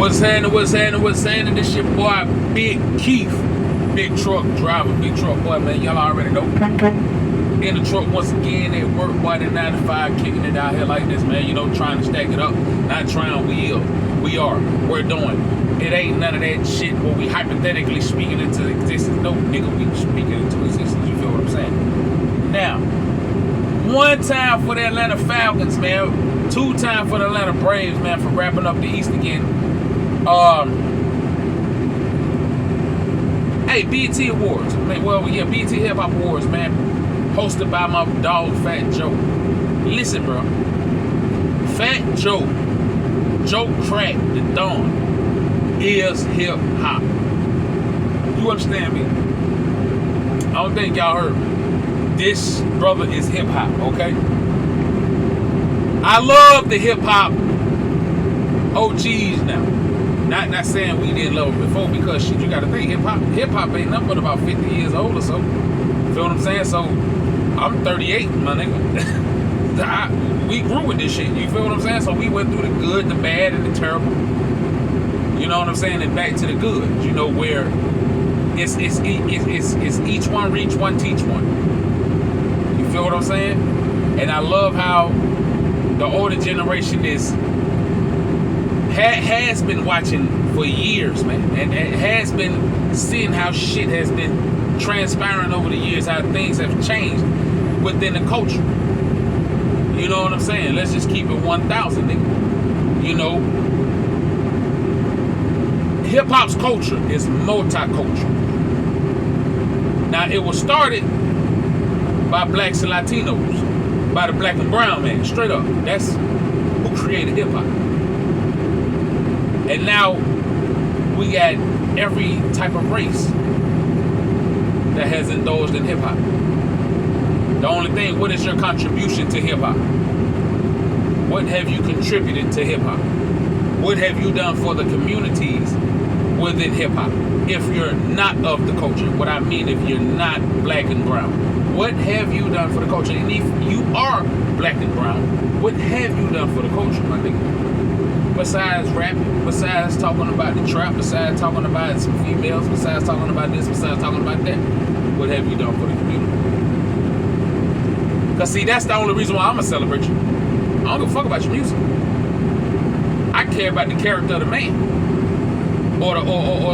What's happening? This your boy, Big Keith. BigTruckDriver, Big Truck boy, man. Y'all already know. In the truck once again at work, boy, the 9 to 5, kicking it out here like this, man. You know, trying to stack it up. Not trying, we are. We're doing. It ain't none of that shit where we hypothetically speaking into existence. No, nigga, we speaking into existence. You feel what I'm saying? Now, one time for the Atlanta Falcons, man. 2 times for the Atlanta Braves, man, for wrapping up the East again. Hey, BET Awards. Well, yeah, BET Hip Hop Awards, man. Hosted by my dog, Fat Joe. Listen, bro. Fat Joe Crack the Dawn is hip hop. You understand me? I don't think y'all heard me. This brother is hip hop, okay? I love the hip hop OGs now. Not saying we didn't love it before, because shit, you gotta think hip hop ain't nothing but about 50 years old or so. Feel what I'm saying? So I'm 38, my nigga. We grew with this shit. You feel what I'm saying? So we went through the good, the bad, and the terrible. You know what I'm saying? And back to the good. You know, where it's each one reach one, teach one. You feel what I'm saying? And I love how the older generation has been watching for years, man, and has been seeing how shit has been transpiring over the years, how things have changed within the culture. You know what I'm saying? Let's just keep it 1,000, nigga. You know, hip hop's culture is multicultural. Now, it was started by blacks and Latinos, by the black and brown man, straight up. That's who created hip hop. And now we got every type of race that has indulged in hip hop. The only thing, what is your contribution to hip hop? What have you contributed to hip hop? What have you done for the communities within hip hop? If you're not of the culture, what I mean, if you're not black and brown, what have you done for the culture? And if you are black and brown, what have you done for the culture, my nigga? Besides rapping, besides talking about the trap, besides talking about some females, besides talking about this, besides talking about that, what have you done for the community? Because see, that's the only reason why I'm going to celebrate you. I don't give a fuck about your music. I care about the character of the man, or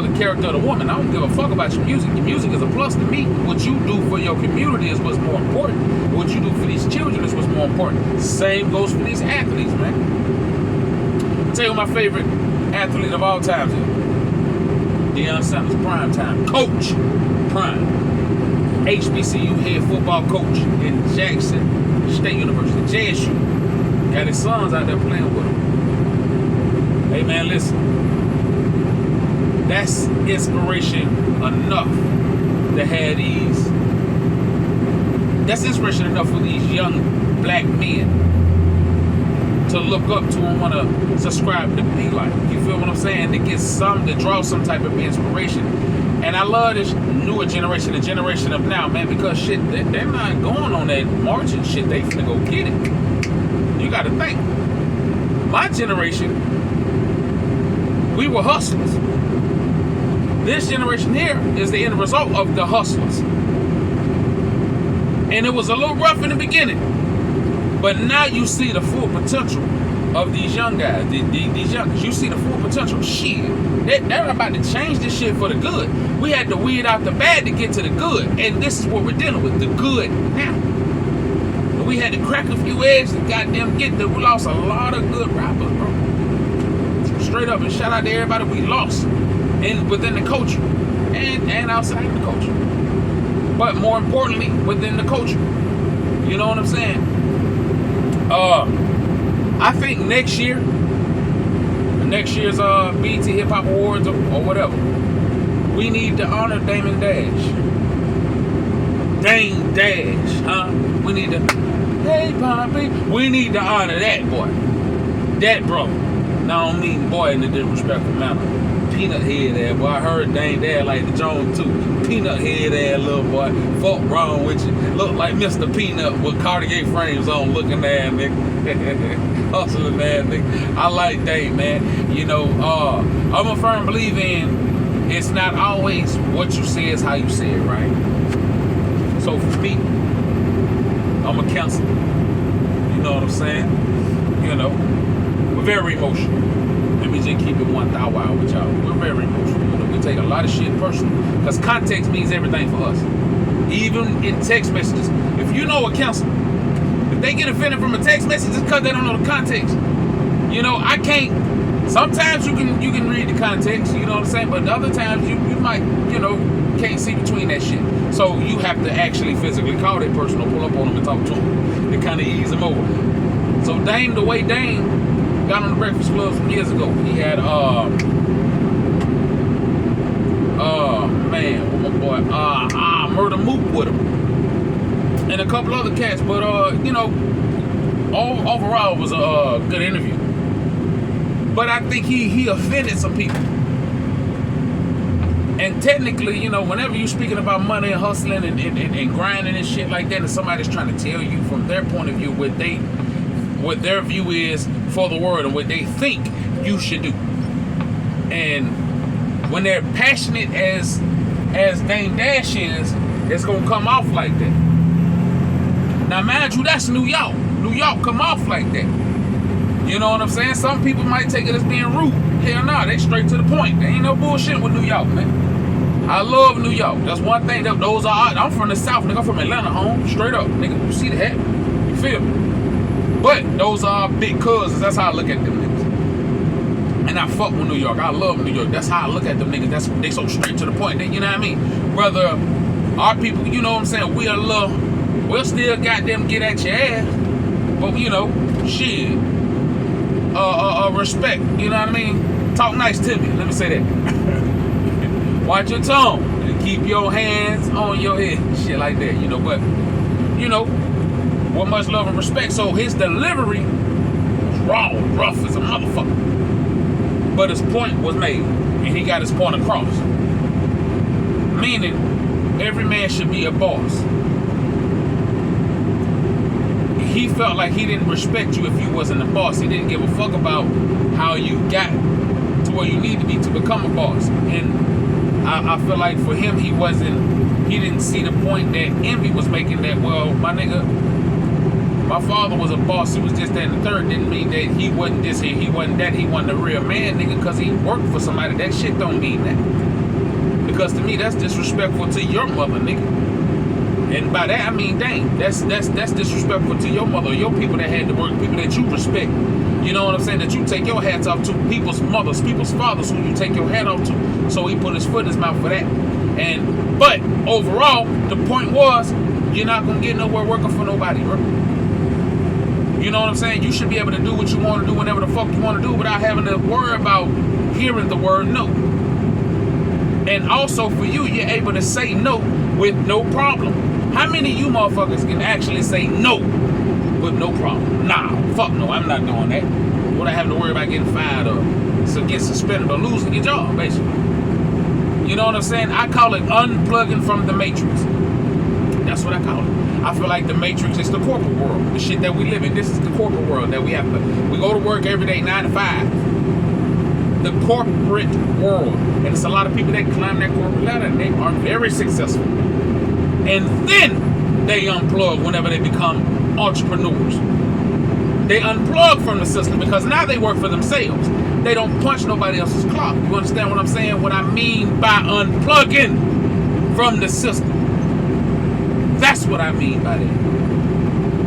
the character of the woman. I don't give a fuck about your music. Your music is a plus to me. What you do for your community is what's more important. What you do for these children is what's more important. Same goes for these athletes, man. Tell you what my favorite athlete of all time is. Deion Sanders, prime time. Coach, prime. HBCU head football coach in Jackson State University, JSU. Got his sons out there playing with him. Hey man, listen. That's inspiration enough to have these. That's inspiration enough for these young black men to look up to and want to subscribe to be like. You feel what I'm saying? To get to draw some type of inspiration. And I love this newer generation, the generation of now, man, because shit, they're not going on that marching shit. They finna go get it. You gotta think. My generation, we were hustlers. This generation here is the end result of the hustlers. And it was a little rough in the beginning. But now you see the full potential of these young guys, these youngsters. You see the full potential. Shit, they're about to change this shit for the good. We had to weed out the bad to get to the good, and this is what we're dealing with, the good now. And we had to crack a few eggs to goddamn get there. We lost a lot of good rappers, bro. Straight up, and shout out to everybody we lost within the culture and outside the culture. But more importantly, within the culture. You know what I'm saying? I think next year's BET Hip Hop Awards or whatever, we need to honor Dame Dash. Dame Dash, huh? We need to, hey Poppy, we need to honor that boy, that brother. Now I don't mean boy in a disrespectful manner. Peanut head ass, boy. I heard Dane Dad like the Jones too. Peanut head ass little boy. Fuck wrong with you. Look like Mr. Peanut with Cartier frames on, looking ass nigga. Hustling ass nigga. I like Dane, man. You know, I'm a firm believer in it's not always what you say, is how you say it, right? So for me, I'm a counselor. You know what I'm saying? You know, we're very emotional. Let me just keep it 1,000 with y'all. We're very emotional. You know, we take a lot of shit personal because context means everything for us. Even in text messages. If you know a counselor, if they get offended from a text message, it's because they don't know the context. You know, I can't. Sometimes you can read the context, you know what I'm saying? But other times you might, you know, can't see between that shit. So you have to actually physically call that person or pull up on them and talk to them to kind of ease them over. So Dame, the way Dame got on the Breakfast Club some years ago, he had Murder Mook with him and a couple other cats. But you know, overall it was a good interview. But I think he offended some people. And technically, you know, whenever you're speaking about money and hustling and grinding and shit like that, and somebody's trying to tell you from their point of view what their view is for the world and what they think you should do. And when they're passionate as Dame Dash is, it's gonna come off like that. Now mind you, that's New York. New York come off like that. You know what I'm saying? Some people might take it as being rude. Hell nah, they straight to the point. There ain't no bullshit with New York, man. I love New York. That's one thing. Those are. I'm from the South, nigga. I'm from Atlanta, home. Straight up, nigga. You see the hat? You feel me? But those are big cousins. That's how I look at them niggas. And I fuck with New York. I love New York. That's how I look at them niggas. They so straight to the point. You know what I mean? Whether our people, you know what I'm saying, we'll still goddamn get at your ass. But you know, shit. Respect, you know what I mean? Talk nice to me, let me say that. Watch your tone and keep your hands on your head, shit like that, you know. But, you know, with much love and respect. So his delivery was raw, rough as a motherfucker. But his point was made, and he got his point across. Meaning, every man should be a boss. He felt like he didn't respect you if you wasn't a boss. He didn't give a fuck about how you got to where you need to be to become a boss. And I feel like for him, he didn't see the point that Envy was making, that, well, my nigga, my father was a boss, he was just that and the third. Didn't mean that he wasn't this here, he wasn't that, he wasn't a real man, nigga, because he worked for somebody. That shit don't mean that. Because to me, that's disrespectful to your mother, nigga. And by that I mean, dang, that's disrespectful to your mother, your people that had to work, people that you respect. You know what I'm saying? That you take your hats off to, people's mothers, people's fathers who you take your hat off to. So he put his foot in his mouth for that. But overall, the point was, you're not gonna get nowhere working for nobody, bro. You know what I'm saying? You should be able to do what you want to do whenever the fuck you want to do without having to worry about hearing the word no. And also for you, you're able to say no with no problem. How many of you motherfuckers can actually say no with no problem? Nah, fuck no, I'm not doing that. What I have to worry about getting fired or get suspended or losing your job, basically. You know what I'm saying? I call it unplugging from the matrix. That's what I call it. I feel like the matrix is the corporate world, the shit that we live in. This is the corporate world that we go to work every day, 9 to 5. The corporate world. And it's a lot of people that climb that corporate ladder and they are very successful. And then they unplug whenever they become entrepreneurs. They unplug from the system because now they work for themselves. They don't punch nobody else's clock. You understand what I'm saying? What I mean by unplugging from the system. That's what I mean by that.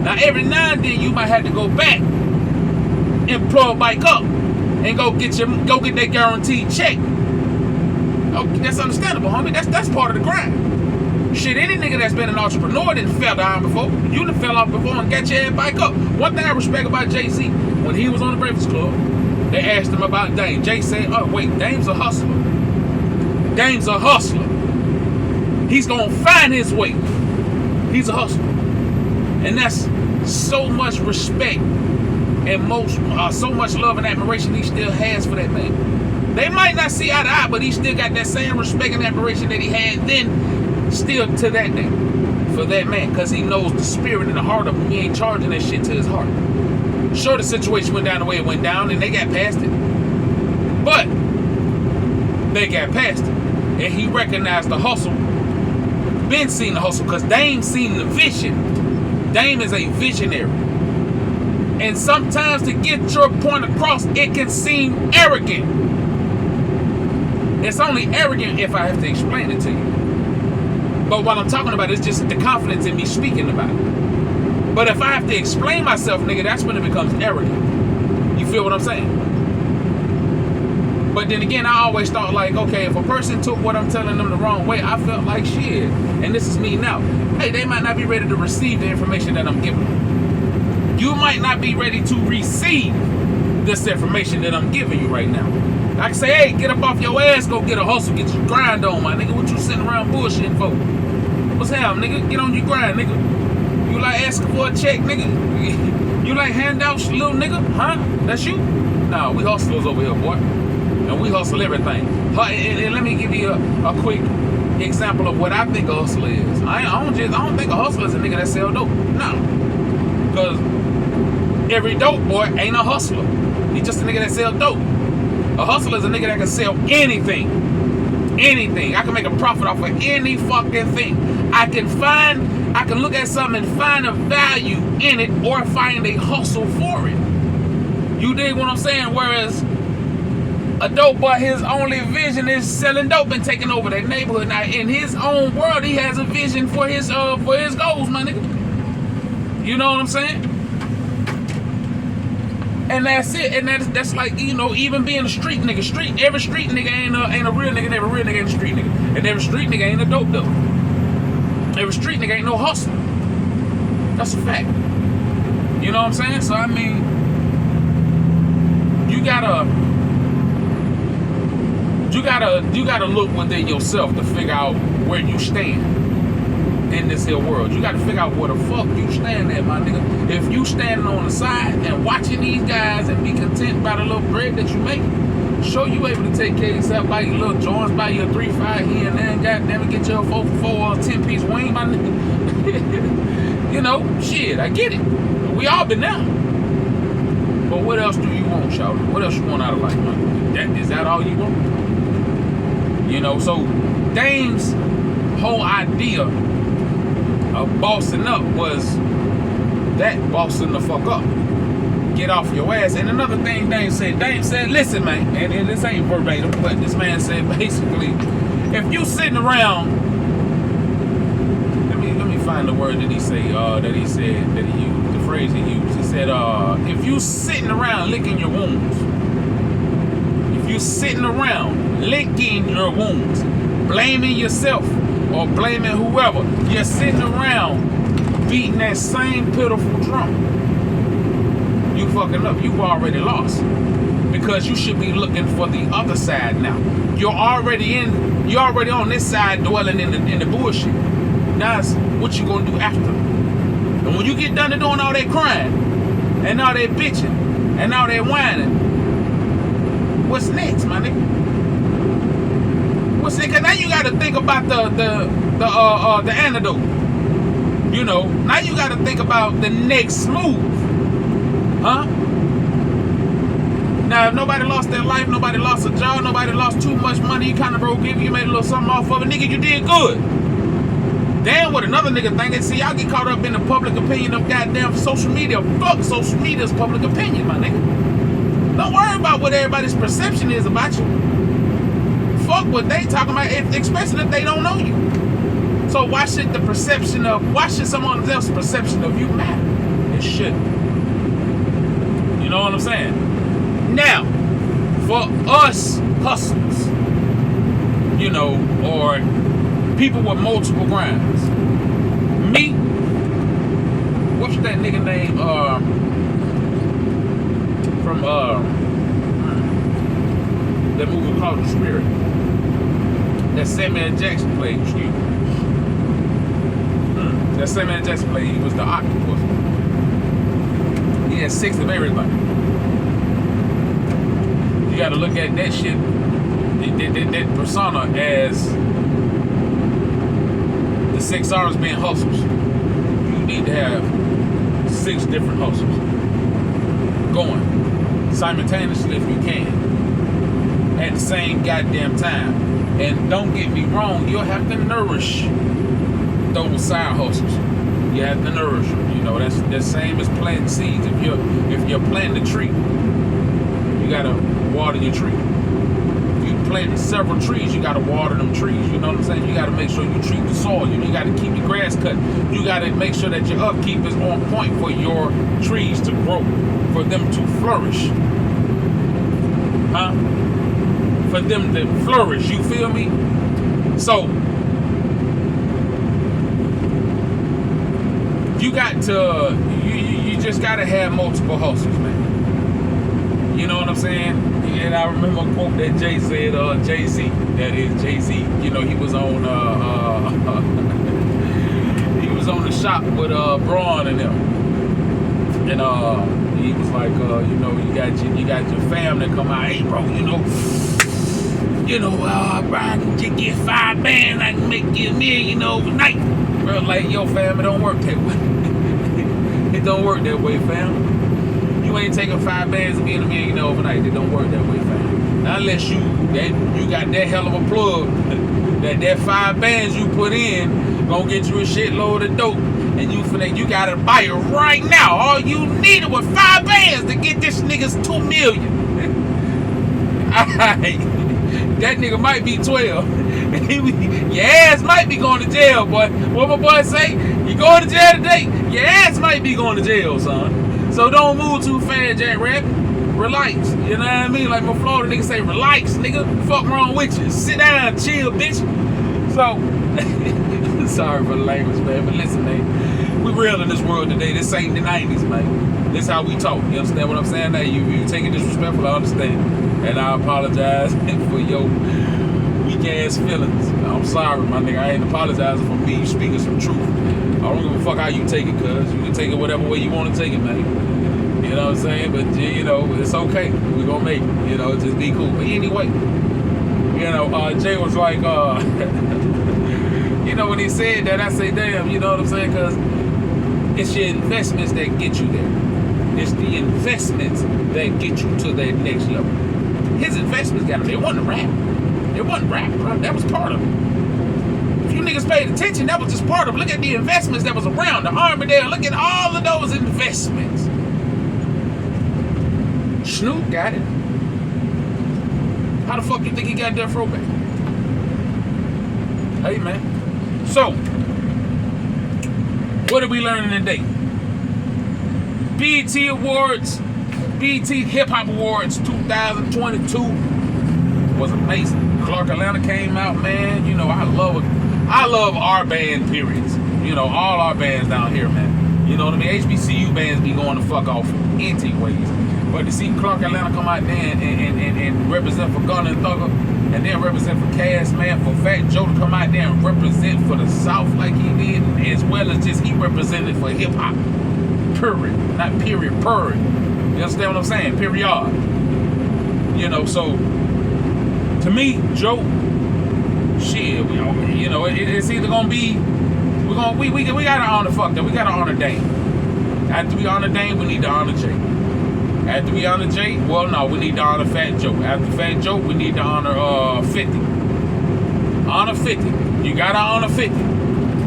Now every now and then you might have to go back and plug back up and go get that guaranteed check. Okay, that's understandable, homie. That's part of the grind. Shit, any nigga that's been an entrepreneur didn't fell down before. You done fell off before and got your head back up. One thing I respect about Jay-Z, when he was on the Breakfast Club, they asked him about Dame. Jay said, oh wait, Dame's a hustler. Dame's a hustler. He's gonna find his way. He's a hustler. And that's so much respect and so much love and admiration he still has for that man. They might not see eye to eye, but he still got that same respect and admiration that he had then, still to that day, for that man, because he knows the spirit and the heart of him. He ain't charging that shit to his heart. Sure, the situation went down the way it went down, and they got past it. But they got past it, and he recognized the hustle. Ben seen the hustle, because Dame seen the vision. Dame is a visionary. And sometimes to get your point across, it can seem arrogant. It's only arrogant if I have to explain it to you. But what I'm talking about is just the confidence in me speaking about it. But if I have to explain myself, nigga, that's when it becomes arrogant. You feel what I'm saying? But then again, I always thought like, okay, if a person took what I'm telling them the wrong way, I felt like shit. And this is me now. Hey, they might not be ready to receive the information that I'm giving them. You might not be ready to receive this information that I'm giving you right now. I can say, hey, get up off your ass, go get a hustle, get your grind on, my nigga. What you sitting around bullshitting for? What's hell, nigga? Get on your grind, nigga. You like asking for a check, nigga? You like handouts, little nigga? Huh? That's you? Nah, we hustlers over here, boy. And we hustle everything. And let me give you a quick example of what I think a hustler is. I don't think a hustler is a nigga that sell dope. No. Because every dope boy ain't a hustler. He just a nigga that sell dope. A hustler is a nigga that can sell anything. Anything. I can make a profit off of any fucking thing. I can look at something and find a value in it or find a hustle for it. You dig what I'm saying? Whereas a dope boy, his only vision is selling dope and taking over that neighborhood. Now, in his own world, he has a vision for his goals, my nigga. You know what I'm saying? And that's it. And that's like, you know, even being a street nigga. Every street nigga ain't a real nigga. And every real nigga ain't a street nigga. And every street nigga ain't a dope dealer. Every street nigga ain't no hustler. That's a fact. You know what I'm saying? So I mean, you gotta look within yourself to figure out where you stand in this here world. You got to figure out where the fuck you stand at, my nigga. If you standing on the side and watching these guys and be content by the little bread that you make, sure you able to take care of yourself, buy your little joints, buy your 3-5 here and there, and goddamn it, get your 4 10-piece wing, my nigga. You know, shit, I get it. We all been there. But what else do you want, shawty? What else you want out of life, man? Is that all you want? You know, so Dame's whole idea of bossing up was that bossing the fuck up. Get off your ass. And another thing Dame said, listen, man, and this ain't verbatim, but this man said basically, if you sitting around, let me find the word that he said, the phrase he used. He said, if you sitting around licking your wounds, if you sitting around licking your wounds, blaming yourself or blaming whoever, you're sitting around beating that same pitiful drum, you fucking up. You've already lost, because you should be looking for the other side now. You're already on this side dwelling in the bullshit. Now it's what you gonna do after. And when you get done doing all that crying and all that bitching and all that whining, what's next, my nigga? What's next? Cause now you gotta think about the antidote. You know, now you gotta think about the next move. Huh? Now, if nobody lost their life, nobody lost a job, nobody lost too much money, you kind of broke even, you made a little something off of it, nigga, you did good. Damn what another nigga thinking. See, y'all get caught up in the public opinion of goddamn social media. Fuck social media's public opinion, my nigga. Don't worry about what everybody's perception is about you. Fuck what they talking about, especially if they don't know you. So why should someone else's perception of you matter? It shouldn't. You know what I'm saying? Now, for us hustlers, you know, or people with multiple grinds. Me, what's that nigga name from that movie called The Spirit? That Samuel Jackson played, That Samuel Jackson played, he was the octopus. He had 6 of everybody. You got to look at that shit, that persona as the 6 R's being hustles. You need to have 6 different hustles going simultaneously if you can at the same goddamn time. And don't get me wrong, you'll have to nourish those side hustles. You have to nourish them. You know, that's the same as planting seeds. If you're planting a tree, you gotta water your tree. If you plant several trees, you gotta water them trees. You know what I'm saying? You gotta make sure you treat the soil. You gotta keep the grass cut. You gotta make sure that your upkeep is on point for your trees to grow, for them to flourish. Huh? For them to flourish, you feel me? So you got to, you just got to have multiple hustles, man. You know what I'm saying? And I remember a quote that Jay said, Jay-Z, that is Jay-Z, you know, he was on he was on the shop with Braun and them. And he was like, you know, you got your family come out, hey bro, Brian, can you get 5 bands, I can make you $1 million overnight. Bro, like, yo, fam, it don't work that way. It don't work that way, fam. You ain't taking 5 bands and being $1 million overnight. It don't work that way, fam. Now, unless you got that hell of a plug, that 5 bands you put in gonna get you a shitload of dope, and you gotta buy it right now. All you needed was 5 bands to get this nigga's $2 million. Alright. That nigga might be 12. Your ass might be going to jail, boy. What my boy say? You going to jail today? Your ass might be going to jail, son. So don't move too fast, Jack Rabbit. Relax. You know what I mean? Like my Florida nigga say, relax, nigga. Fuck wrong with you? Sit down, chill, bitch. So, sorry for the language, man. But listen, man. We real in this world today. This ain't the 90s, man. This how we talk. You understand what I'm saying? Now, you take it disrespectful, I understand. And I apologize for your weak ass feelings. I'm sorry, my nigga. I ain't apologizing for me speaking some truth. I don't give a fuck how you take it, cuz. You can take it whatever way you want to take it, man. You know what I'm saying? But, you know, it's okay. We're going to make it. You know, just be cool. But anyway, you know, Jay was like, you know, when he said that, I say, damn, you know what I'm saying? Because it's your investments that get you there. It's the investments that get you to that next level. His investments got him. It wasn't rap. It wasn't rap, bro. That was part of it. If you niggas paid attention, that was just part of it. Look at the investments that was around. The Army there. Look at all of those investments. Snoop got it. How the fuck you think he got that throw back? Hey, man. So, what are we learning today? BET Awards, BETHipHop Awards 2022 was amazing. Clark Atlanta came out, man. You know, I love our band, periods. You know, all our bands down here, man. You know what I mean? HBCU bands be going to fuck off anyways. But to see Clark Atlanta come out there and represent for Gunna and Thugger, and then represent for Cass, man, for Fat Joe to come out there and represent for the South like he did, as well as just he represented for hip hop. Period. Not period, period. You understand what I'm saying? Period. You know, so to me, Joe, shit, you know, it's either gonna be we gotta honor fuck that. We gotta honor Dame. After we honor Dame, we need to honor Jay. After we honor Jay, well, no, we need to honor Fat Joe. After Fat Joe, we need to honor 50. Honor 50. You gotta honor 50.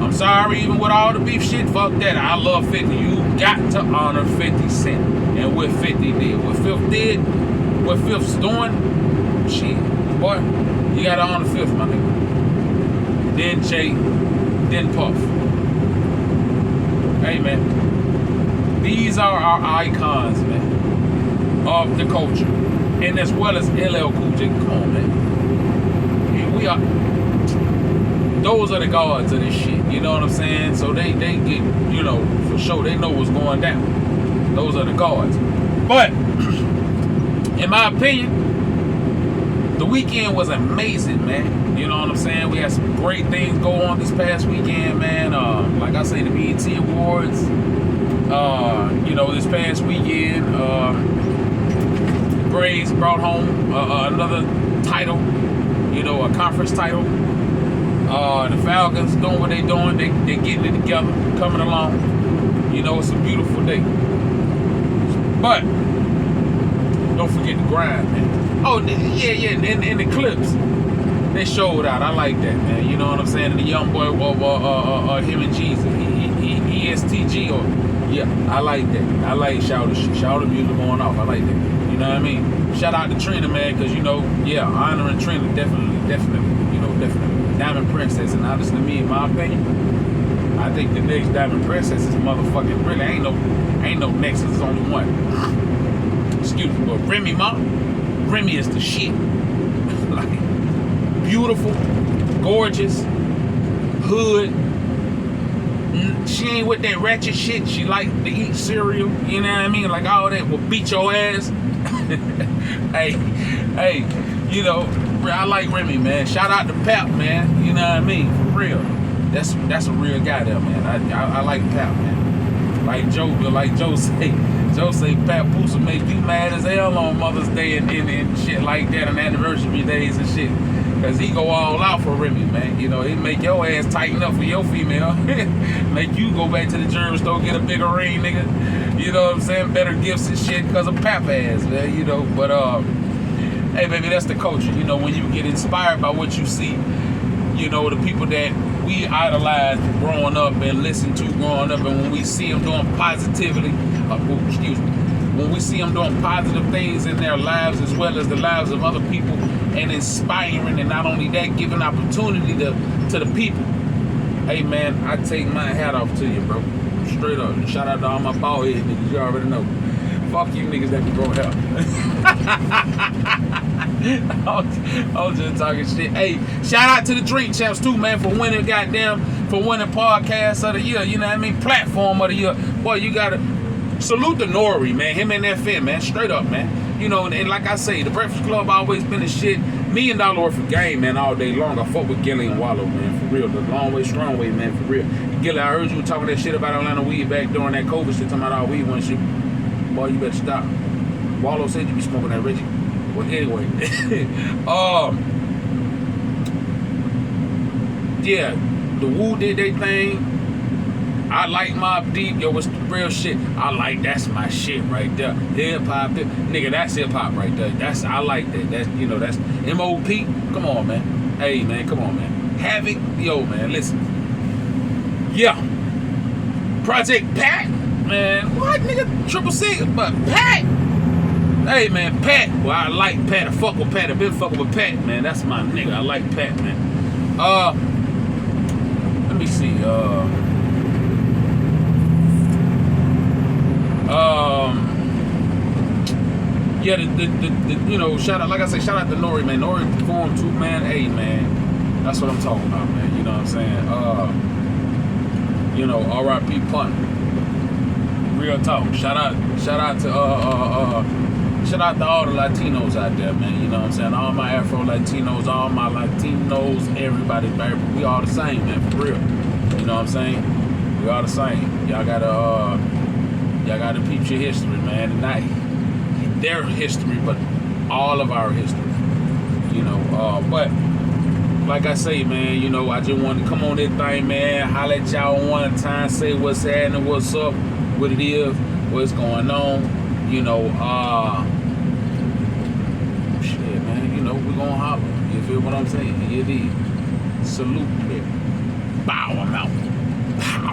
I'm sorry, even with all the beef shit, fuck that. I love 50. You got to honor 50 Cent. And what 50 did. What 5th did, what 5th's doing, shit, boy, you gotta honor 5th, my nigga. Then Jay, then Puff. Hey, man. These are our icons, man, of the culture. And as well as LL Cool J. Come on, man. And we are... Those are the gods of this shit, you know what I'm saying? So they get, you know, for sure, they know what's going down. Those are the gods. But, in my opinion, the weekend was amazing, man. You know what I'm saying? We had some great things go on this past weekend, man. Like I say, the BET Awards, You know, this past weekend, the Braves brought home another title, you know, a conference title. The Falcons doing what they doing. They getting it together, coming along. You know, it's a beautiful day. But don't forget the grind, man. Oh, yeah. In the clips, they showed out. I like that, man. You know what I'm saying? And the young boy, him and Jesus, ESTG, yeah, I like that. I like shout the music going off. I like that. You know what I mean? Shout out to Trina, man, because, you know, yeah, honoring Trina, definitely, you know, definitely. Diamond Princess, and honestly, me, in my opinion, I think the next Diamond Princess is motherfucking really ain't no next. There's only one. Excuse me, but Remy is the shit. Like, beautiful, gorgeous, hood. She ain't with that ratchet shit. She like to eat cereal. You know what I mean? Like all that will beat your ass. hey, you know, I like Remy, man. Shout out to Pap, man. You know what I mean? For real. That's a real guy there, man. I like Pap, man. Like Joe say Pap Pusa make you mad as hell on Mother's Day and shit like that, and anniversary days and shit. Cause he go all out for Remy, man. You know, he make your ass tighten up for your female. Make you go back to the jewelry store, get a bigger ring, nigga. You know what I'm saying? Better gifts and shit because of Pap ass, man. You know, but hey, baby, that's the culture. You know, when you get inspired by what you see, you know, the people that we idolized growing up and listened to growing up, and when we see them doing when we see them doing positive things in their lives as well as the lives of other people, and inspiring, and not only that, giving opportunity to the people. Hey, man, I take my hat off to you, bro. Straight up. Shout out to all my bald head niggas. You already know. Fuck you niggas that can grow hair. I was just talking shit. Hey, shout out to the Drink Champs too, man, for winning podcast of the year. You know what I mean? Platform of the year. Boy, you gotta salute the Nori, man. Him and that Finn, man. Straight up, man. You know, and like I say, the Breakfast Club always been a shit. $1 million worth of game, man, all day long. I fuck with Gilly and Wallow, man, for real. The long way, strong way, man, for real. Gilly, I heard you talking that shit about Atlanta weed back during that COVID shit, talking about all weed wasn't shit. Boy, you better stop. Wallow said you be smoking that Reggie. Well, anyway. Yeah, the Wu did their thing. I like Mobb Deep, yo, it's the real shit. That's my shit right there. Hip hop, nigga, that's hip hop right there. I like that. That's, you know, that's MOP. Come on, man. Hey, man, come on, man. Havoc, yo, man, listen. Yeah. Project Pat, man. What, nigga? Triple C, but Pat. Hey, man, Pat. Well, I like Pat. I fuck with Pat. I've been fucking with Pat, man. That's my nigga. I like Pat, man. Let me see. Yeah, the you know, shout out, like I say, shout out to Nori, man. Nori performed too, man. Hey, man, that's what I'm talking about, man. You know what I'm saying? You know, R.I.P. Punt. Real talk. Shout out to all the Latinos out there, man. You know what I'm saying? All my Afro Latinos, all my Latinos, everybody, man. We all the same, man. For real. You know what I'm saying? We all the same. Y'all gotta peep your history, man. And not their history, but all of our history. You know, but like I say, man, you know, I just wanted to come on this thing, man. Holler at y'all one time, say what's happening, what's up, what it is, what's going on. You know, shit, man, you know, we gonna holler. You feel what I'm saying? It is. Salute, baby. Bow, I'm out. Pow.